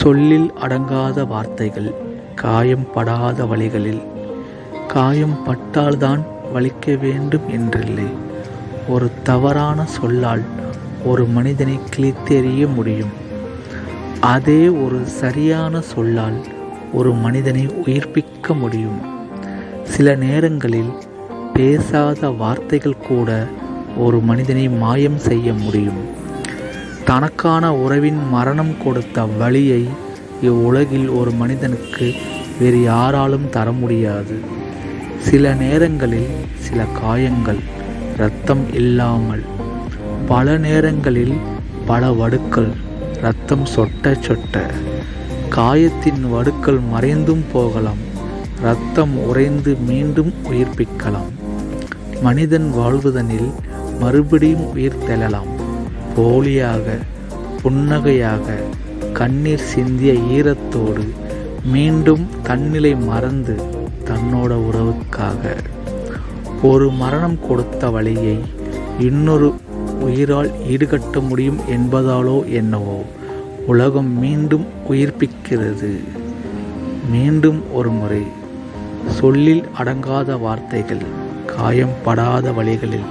சொல்லில் அடங்காத வார்த்தைகள், காயம் படாத வழிகளில். காயம் பட்டால்தான் வலிக்க வேண்டும் என்றில்லை. ஒரு தவறான சொல்லால் ஒரு மனிதனை கிழித்தெறிய முடியும். அதே ஒரு சரியான சொல்லால் ஒரு மனிதனை உயிர்ப்பிக்க முடியும். சில நேரங்களில் பேசாத வார்த்தைகள் கூட ஒரு மனிதனை மாயம் செய்ய முடியும். தனக்கான உறவின் மரணம் கொடுத்த வலியை இவ்வுலகில் ஒரு மனிதனுக்கு வேறு யாராலும் தர முடியாது. சில நேரங்களில் சில காயங்கள் இரத்தம் இல்லாமல், பல நேரங்களில் பல வடுக்கள் இரத்தம் சொட்ட சொட்ட. காயத்தின் வடுக்கள் மறைந்தும் போகலாம், இரத்தம் உறைந்து மீண்டும் உயிர்ப்பிக்கலாம். மனிதன் வாழ்வதனில் மறுபடியும் உயிர் தெழலாம். போலியாக, புன்னகையாக, கண்ணீர் சிந்திய ஈரத்தோடு மீண்டும் தன்னிலை மறந்து தன்னோட உறவுக்காக. ஒரு மரணம் கொடுத்த வலியை இன்னொரு உயிரால் ஈடுகட்ட முடியும் என்பதாலோ என்னவோ உலகம் மீண்டும் உயிர்ப்பிக்கிறது. மீண்டும் ஒரு முறை, சொல்லில் அடங்காத வார்த்தைகள், காயம் படாத வழிகளில்.